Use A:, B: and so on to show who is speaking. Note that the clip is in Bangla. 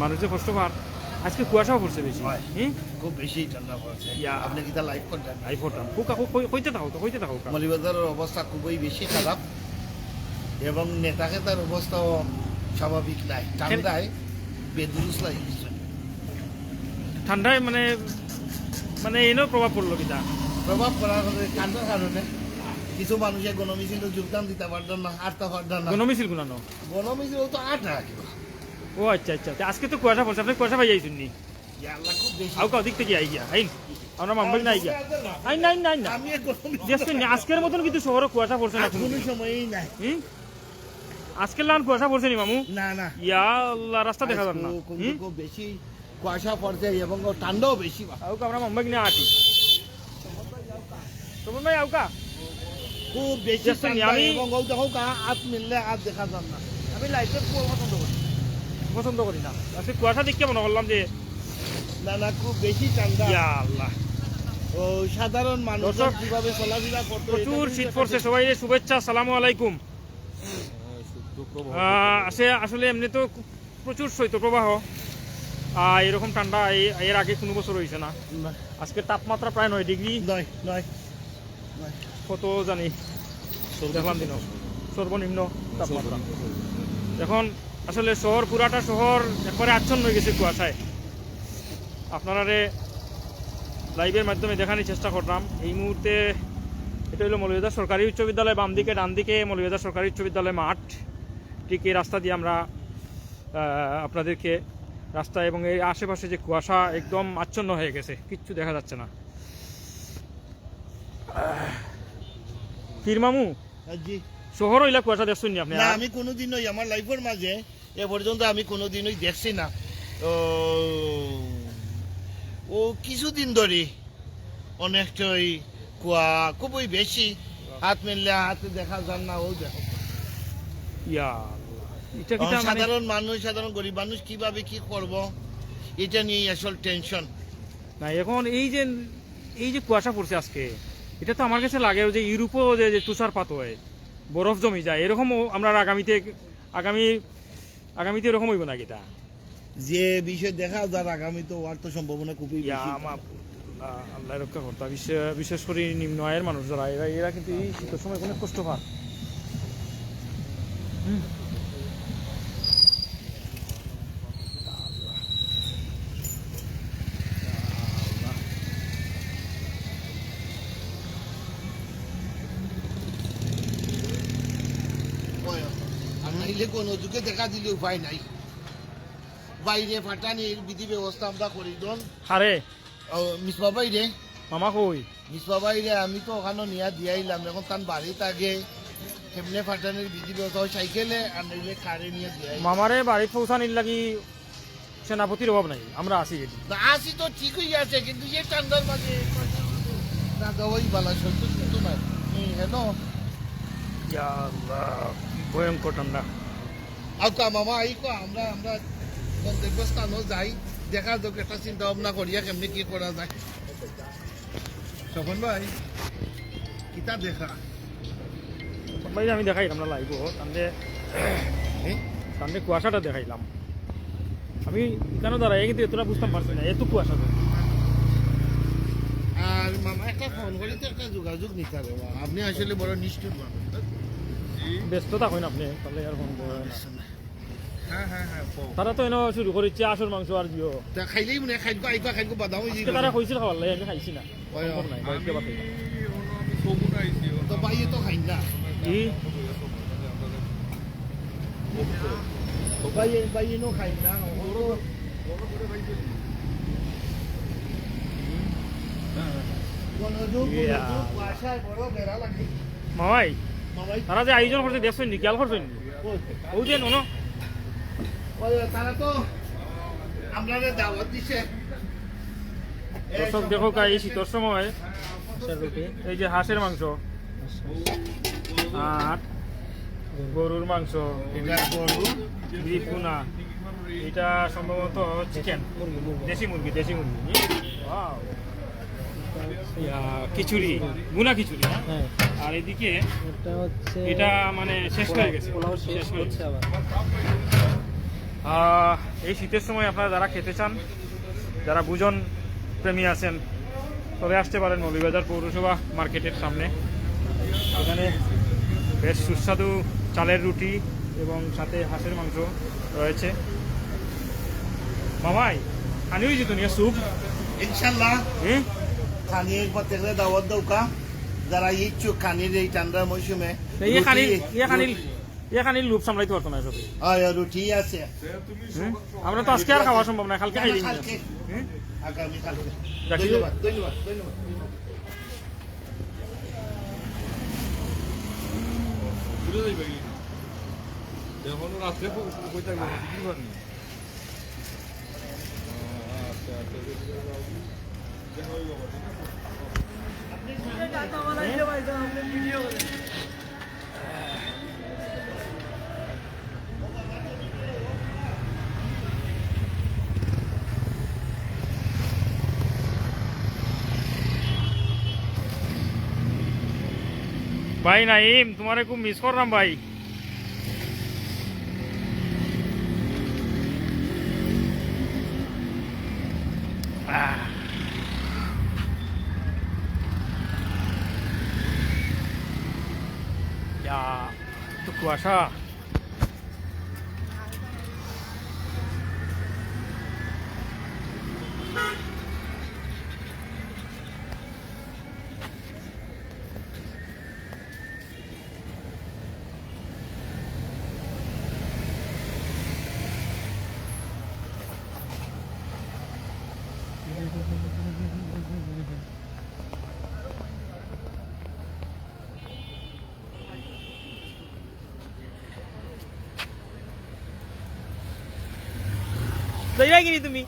A: মানুষ যে কষ্ট পার আজকে কুয়াশাও পড়ছে বেশি
B: খুব বেশি ঠান্ডা পড়ছে আপনি কি লাইভ করছেন
A: লাইভ করতাম কইতে থাকো
B: মৌলভীবাজারের অবস্থা খুবই বেশি খারাপ এবং নেতাকে তার অবস্থাও স্বাভাবিক নাই ঠান্ডায় বেদুরুস লাগিয়েছে
A: ঠান্ডায় মানে মানে এনেও প্রভাব পড়লো কিনা
B: প্রভাব পড়ার ঠান্ডার কারণে কিছু মানুষের গণমিছিল যোগদান দিতে পারতেন না আটটা পারতেন না
A: গণমিছিল গুনানো
B: গণমিছিল তো আট
A: ও আচ্ছা আজকে তো কুয়াশা পড়ছে আপনি কুয়াশা পাই যাইছেন নি
B: খুব বেশি
A: আউকা দিক থেকে আই গিয়া আইন আমরা মামবাই নাই গিয়া নাই না
B: আমি
A: দেখছেন আজকের মতন কিন্তু শহরে কুয়াশা পড়ছে না
B: কোনো সময়ই নাই
A: আজকের লান কুয়াশা পড়ছে নি মামু
B: না না
A: ইয়া আল্লাহ রাস্তা দেখা যান না
B: খুব বেশি কুয়াশা পড়ছে এবং ঠান্ডাও বেশি
A: আউকা আমরা মামবাই কিনে আছি তোমার ভাই আউকা
B: খুব বেশি আমি এবং হাত মিললে আর দেখা যান না
A: আমি লাইফে পছন্দ করি না আজকে কুয়াশা দেখে মনে করলাম যে
B: না খুব বেশি ঠান্ডা
A: ইয়া আল্লাহ
B: ও সাধারণ মানুষ কিভাবে চলাফেরা করতে
A: প্রচুর শীত পড়ছে সবাই শুভেচ্ছা আসসালামু আলাইকুম আসলে এমনি তো প্রচুর শৈত্যপ্রবাহ এরকম ঠান্ডা এর আগে কোনো বছর হয়েছে না আজকে তাপমাত্রা প্রায় 9 ডিগ্রি কত জানি দেখলাম দিন সর্বনিম্ন তাপমাত্রা এখন আসলে পুরাটা শহর একবারে আচ্ছন্ন হয়ে গেছে কুয়াশায় আপনারা লাইভের মাধ্যমে দেখানোর চেষ্টা করলাম এই মুহূর্তে এটা হলো মৌলভীবাজার সরকারি উচ্চ বিদ্যালয় বাম দিকে ডান দিকে মৌলভীবাজার সরকারি উচ্চ বিদ্যালয় মাঠ ঠিক এই রাস্তা দিয়ে আমরা আপনাদেরকে রাস্তা এবং এই আশেপাশে যে কুয়াশা একদম আচ্ছন্ন হয়ে গেছে কিচ্ছু দেখা যাচ্ছে না মামু
B: জি
A: শহর হইলা কুয়াশা দেখছেন নি আপনি
B: না আমি কোনোদিনই আমার লাইফের মাঝে এ পর্যন্ত আমি কোনোদিনই দেখছি না ও কিছুদিন ধরে অনেকটাই কুয়া খুবই বেশি হাত মিললে হাতে দেখা যান না ও দেখো সাধারণ মানুষ সাধারণ গরিব মানুষ কিভাবে কি করব এটা নিয়ে আসল টেনশন
A: না এখন এই যে কুয়াশা পড়ছে আজকে এটা তো আমার কাছে লাগে যে ইউরোপেও যে তুষারপাত হয় বরফ জমি যায় এরকম আমরা আগামীতে এরকম হইব না এটা
B: যে বিষয় দেখা যার আগামী তো হওয়ার তো সম্ভাবনা খুবই বেশি
A: আল্লাহ রক্ষা করতে বিশেষ করে নিম্ন আয়ের মানুষ যারা এরা কিন্তু এই শীতের সময় অনেক কষ্ট পায়
B: কোনো যুগে দেখা দিলে উপায় নাই বাইরে ফাটানির বিধি ব্যবস্থা আমরা করি দন
A: হারে
B: মিসবা বাইরে
A: মামা কই
B: মিসবা বাইরে আমি তো ওখানে নিয়ে দিয়াইলাম এখন তার বাড়িতে আগে কেমনে ফাটানির বিধি ব্যবস্থা সাইকেলে আর নইলে কারে নিয়ে দিয়াই
A: মামারে বাড়ি পৌঁছানির লাগি সেনাপতির অভাব নাই আমরা আসি
B: আসি তো ঠিকই আছে কিন্তু যে ঠান্ডার মাঝে না দেওয়াই বালা সহ্য কিন্তু না হেন
A: ভয়ঙ্কর ঠান্ডা
B: আউকা মামা আইকো আমরা গন্তব্যস্থানও যাই দেখা যাক একটা চিন্তা ভাবনা করিয়া কেমনি কি করা যায় স্বপন ভাই কিতা দেখা
A: ভাই আমি দেখাইলাম না লাইভ সামনে কুয়াশাটা দেখাইলাম আমি কেন দাঁড়াই কিন্তু এতটা বুঝতাম পারছি না এত কুয়াশা
B: আর মামা একটা ফোন করি তো একটা যোগাযোগ নিতে হবে আপনি আসলে বড় নিষ্ঠুর মানুষ
A: ব্যস্ততা হয় না আপনি তাহলে আর ফোন করেন তারা তো এনে শুরু করেছে আসল মাংস আর দিও
B: খাইলেই মনে খাইব বাদাম
A: তারা কইছিল খাবার লাগে আমি খাইছি না
B: তো বাইয়ে তো খাই না বাইয়ে নো খাই না
A: মামাই তারা যে আয়োজন করছে দেখছেন নি খেয়াল করছেন ওই যে নো
B: তারা তো আমরা দাওয়াত দিছে
A: দর্শক দেখো এই শীতের সময় এই যে হাঁসের মাংস আর গরুর মাংস পোনা এটা সম্ভবত চিকেন দেশি মুরগি খিচুড়ি গুনা খিচুড়ি আর এদিকে এটা মানে শেষ হয়ে গেছে এই শীতের সময় আপনারা যারা খেতে চান, যারা ভোজন প্রেমী আছেন, তবে আসতে পারেন মৌলভীবাজার পৌরসভা মার্কেটের সামনে। এখানে বেশ সুস্বাদু চালের রুটি এবং সাথে হাঁসের মাংস রয়েছে। মামাই আনি হয়েছি তো নিয়ে স্যুপ।
B: ইনশাল্লাহ
A: হুম,
B: খানির প্রত্যেকটা দাওয়াত দৌকা যারা ইচ্ছুক খানির এই ঠান্ডার মৌসুমে
A: খানির লুপ সামলাইতে পারতো না সত্যি।
B: রুটি আছে
A: আমরা তো আজকে আর খাওয়া সম্ভব না, কালকে খাই দিন।
B: আগামী কালকে।
A: রাখি।
B: ধন্যবাদ ধন্যবাদ ধন্যবাদ।
C: রাত্রে
A: ভাই নাইম, তোমারে খুব মিস করলাম ভাই। তো কুয়াশা। যাইবা কিনি তুমি?